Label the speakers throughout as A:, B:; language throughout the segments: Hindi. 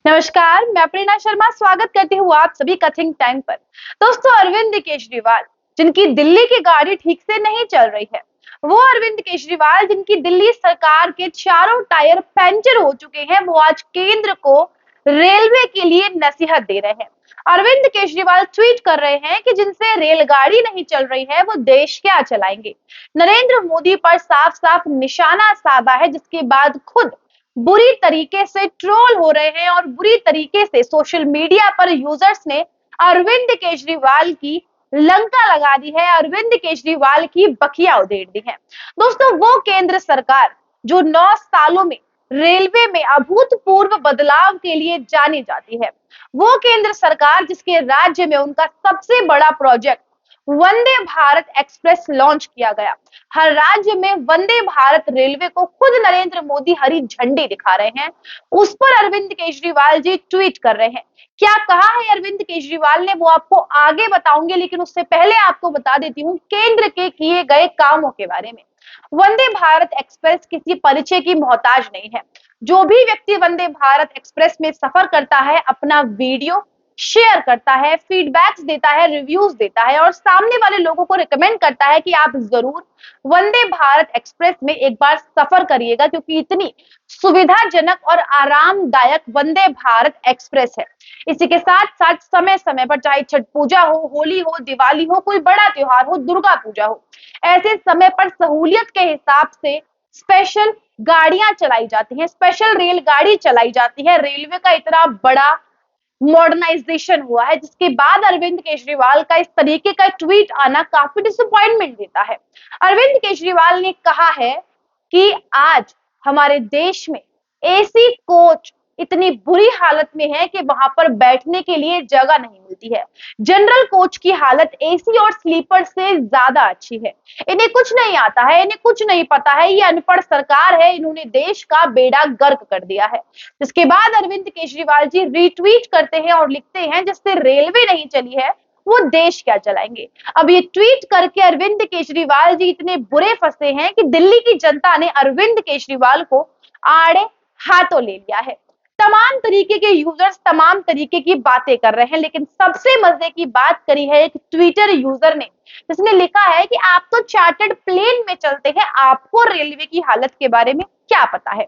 A: नमस्कार, मैं प्रेरणा शर्मा स्वागत करती हूँ आप सभी का थिंक टाइम पर। दोस्तों, अरविंद केजरीवाल जिनकी दिल्ली की गाड़ी ठीक से नहीं चल रही है, वो अरविंद केजरीवाल जिनकी दिल्ली सरकार के चारों टायर पंचर हो चुके हैं, वो आज केंद्र को रेलवे के लिए नसीहत दे रहे हैं। अरविंद केजरीवाल ट्वीट कर रहे हैं कि जिनसे रेलगाड़ी नहीं चल रही है वो देश क्या चलाएंगे। नरेंद्र मोदी पर साफ साफ निशाना साधा है, जिसके बाद खुद बुरी तरीके से ट्रोल हो रहे हैं और बुरी तरीके से सोशल मीडिया पर यूजर्स ने अरविंद केजरीवाल की लंका लगा दी है, अरविंद केजरीवाल की बखिया उधेड़ दी है। दोस्तों, वो केंद्र सरकार जो 9 सालों में रेलवे में अभूतपूर्व बदलाव के लिए जानी जाती है, वो केंद्र सरकार जिसके राज्य में उनका सबसे बड़ा project Vande Bharat express launch किया गया। हर राज्य में वंदे भारत रेलवे को खुद नरेंद्र मोदी हरी झंडी दिखा रहे हैं, उस पर अरविंद केजरीवाल जी ट्वीट कर रहे हैं। क्या कहा है अरविंद केजरीवाल ने, वो आपको आगे बताऊंगी, लेकिन उससे पहले आपको बता देती हूँ केंद्र के किए गए कामों के बारे में। वंदे भारत एक्सप्रेस किसी परिचय की मोहताज नहीं है। जो भी व्यक्ति वंदे भारत एक्सप्रेस में सफर करता है, अपना वीडियो शेयर करता है, फीडबैक्स देता है, रिव्यूज देता है और सामने वाले लोगों को रिकमेंड करता है कि आप जरूर वंदे भारत एक्सप्रेस में एक बार सफर करिएगा, क्योंकि इतनी सुविधाजनक और आरामदायक वंदे भारत एक्सप्रेस है। इसी के साथ साथ समय समय पर, चाहे छठ पूजा हो, होली हो, दिवाली हो, कोई बड़ा त्योहार हो, दुर्गा पूजा हो, ऐसे समय पर सहूलियत के हिसाब से स्पेशल गाड़ियां चलाई जाती हैं, स्पेशल रेलगाड़ी चलाई जाती है। रेलवे का इतना बड़ा मॉडर्नाइजेशन हुआ है, जिसके बाद अरविंद केजरीवाल का इस तरीके का ट्वीट आना काफी डिसअपॉइंटमेंट देता है। अरविंद केजरीवाल ने कहा है कि आज हमारे देश में एसी कोच इतनी बुरी हालत में है कि वहां पर बैठने के लिए जगह नहीं मिलती है। जनरल कोच की हालत एसी और स्लीपर से ज्यादा अच्छी है। इन्हें कुछ नहीं आता है, इन्हें कुछ नहीं पता है, ये अनपढ़ सरकार है, इन्होंने देश का बेड़ा गर्क कर दिया है। जिसके बाद अरविंद केजरीवाल जी रीट्वीट करते हैं और लिखते हैं, जिससे रेलवे नहीं चली है वो देश क्या चलाएंगे। अब ये ट्वीट करके अरविंद केजरीवाल जी इतने बुरे फंसे हैं कि दिल्ली की जनता ने अरविंद केजरीवाल को आड़े हाथों ले लिया है। तमाम तरीके के यूजर्स तमाम तरीके की बातें कर रहे हैं, लेकिन सबसे मजे की बात करी है एक ट्विटर यूजर ने, जिसने लिखा है कि आप तो चार्टर्ड प्लेन में चलते हैं, आपको रेलवे की हालत के बारे में क्या पता है।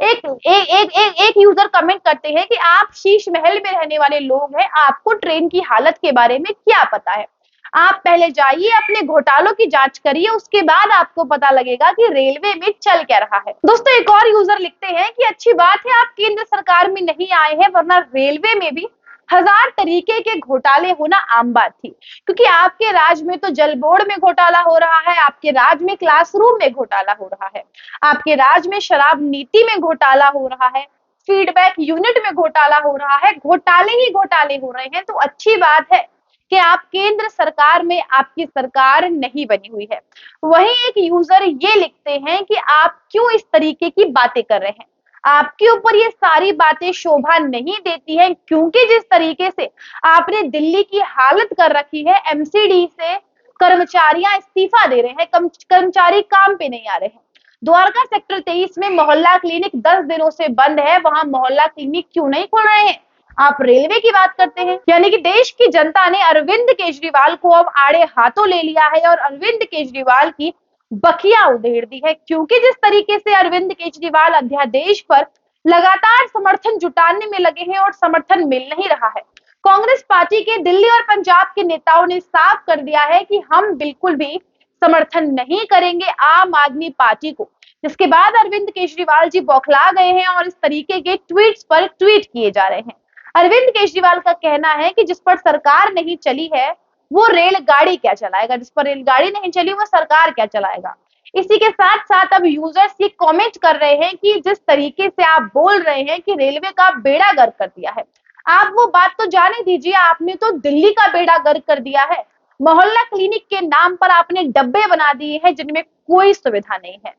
A: एक यूजर कमेंट करते हैं कि आप शीश महल में रहने वाले लोग हैं, आपको ट्रेन की हालत के बारे में क्या पता है। आप पहले जाइए, अपने घोटालों की जांच करिए, उसके बाद आपको पता लगेगा कि रेलवे में चल क्या रहा है। दोस्तों, एक और यूजर लिखते हैं कि अच्छी बात है आप केंद्र सरकार में नहीं आए हैं, वरना रेलवे में भी हजार तरीके के घोटाले होना आम बात थी। क्योंकि आपके राज्य में तो जल बोर्ड में घोटाला हो रहा है, आपके राज्य में क्लासरूम में घोटाला हो रहा है, आपके राज्य में शराब नीति में घोटाला हो रहा है, फीडबैक यूनिट में घोटाला हो रहा है, घोटाले ही घोटाले हो रहे हैं। तो अच्छी बात है कि आप केंद्र सरकार में, आपकी सरकार नहीं बनी हुई है। वहीं एक यूजर ये लिखते हैं कि आप क्यों इस तरीके की बातें कर रहे हैं, आपके ऊपर ये सारी बातें शोभा नहीं देती हैं, क्योंकि जिस तरीके से आपने दिल्ली की हालत कर रखी है, एमसीडी से कर्मचारियां इस्तीफा दे रहे हैं, कर्मचारी काम पे नहीं आ रहे हैं। द्वारका सेक्टर 23 में मोहल्ला क्लिनिक 10 दिनों से बंद है, वहां मोहल्ला क्लिनिक क्यों नहीं खोल रहे हैं। आप रेलवे की बात करते हैं। यानी कि देश की जनता ने अरविंद केजरीवाल को अब आड़े हाथों ले लिया है और अरविंद केजरीवाल की बखिया उधेड़ दी है, क्योंकि जिस तरीके से अरविंद केजरीवाल अध्यादेश पर लगातार समर्थन जुटाने में लगे हैं और समर्थन मिल नहीं रहा है। कांग्रेस पार्टी के दिल्ली और पंजाब के नेताओं ने साफ कर दिया है कि हम बिल्कुल भी समर्थन नहीं करेंगे आम आदमी पार्टी को। जिसके बाद अरविंद केजरीवाल जी बौखला गए हैं और इस तरीके के ट्वीट्स पर ट्वीट किए जा रहे हैं। अरविंद केजरीवाल का कहना है कि जिस पर सरकार नहीं चली है वो रेलगाड़ी क्या चलाएगा, जिस पर रेलगाड़ी नहीं चली वो सरकार क्या चलाएगा। इसी के साथ साथ अब यूजर्स ये कमेंट कर रहे हैं कि जिस तरीके से आप बोल रहे हैं कि रेलवे का बेड़ा गर्क कर दिया है, आप वो बात तो जाने दीजिए, आपने तो दिल्ली का बेड़ा गर्क कर दिया है। मोहल्ला क्लिनिक के नाम पर आपने डब्बे बना दिए हैं जिनमें कोई सुविधा नहीं है।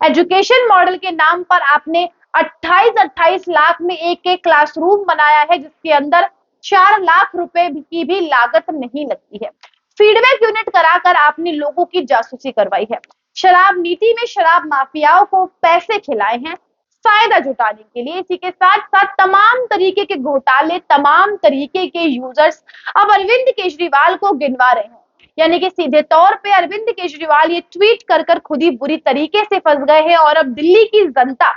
A: एजुकेशन मॉडल के नाम पर आपने 28 लाख में एक क्लासरूम बनाया है, जिसके अंदर 4 लाख रुपए की भी लागत नहीं लगती है। फीडबैक यूनिट कराकर आपने लोगों की जासूसी करवाई है। शराब नीति में शराब माफियाओं को पैसे खिलाए हैं। फायदा जुटाने के लिए। इसी के साथ साथ तमाम तरीके के घोटाले, तमाम तरीके के यूजर्स अब अरविंद केजरीवाल को गिनवा रहे हैं। यानी कि सीधे तौर पे अरविंद केजरीवाल ये ट्वीट कर कर खुद ही बुरी तरीके से फंस गए हैं और अब दिल्ली की जनता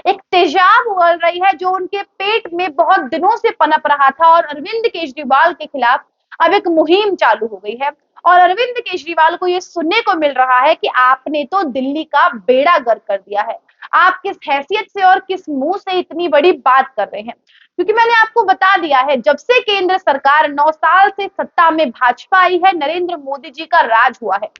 A: एक तेजाब उगल रही है जो उनके पेट में बहुत दिनों से पनप रहा था, और अरविंद केजरीवाल के खिलाफ अब एक मुहिम चालू हो गई है। और अरविंद केजरीवाल को ये सुनने को मिल रहा है कि आपने तो दिल्ली का बेड़ा गर्क कर दिया है। आप किस हैसियत से और किस मुंह से इतनी बड़ी बात कर रहे हैं? क्योंकि मैंने आपको बता दिया है, जब से केंद्र सरकार 9 साल से सत्ता में भाजपा आई है, नरेंद्र मोदी जी का राज हुआ है,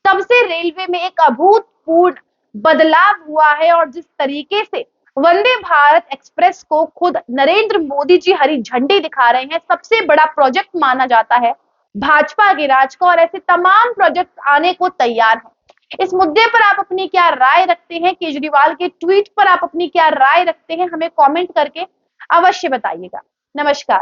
A: तब से रेलवे में एक अभूतपूर्व बदलाव हुआ है। और जिस तरीके से वंदे भारत एक्सप्रेस को खुद नरेंद्र मोदी जी हरी झंडी दिखा रहे हैं, सबसे बड़ा प्रोजेक्ट माना जाता है भाजपा के राज का, और ऐसे तमाम प्रोजेक्ट आने को तैयार हैं। इस मुद्दे पर आप अपनी क्या राय रखते हैं? केजरीवाल के ट्वीट पर आप अपनी क्या राय रखते हैं? हमें कमेंट करके अवश्य बताइएगा। नमस्कार।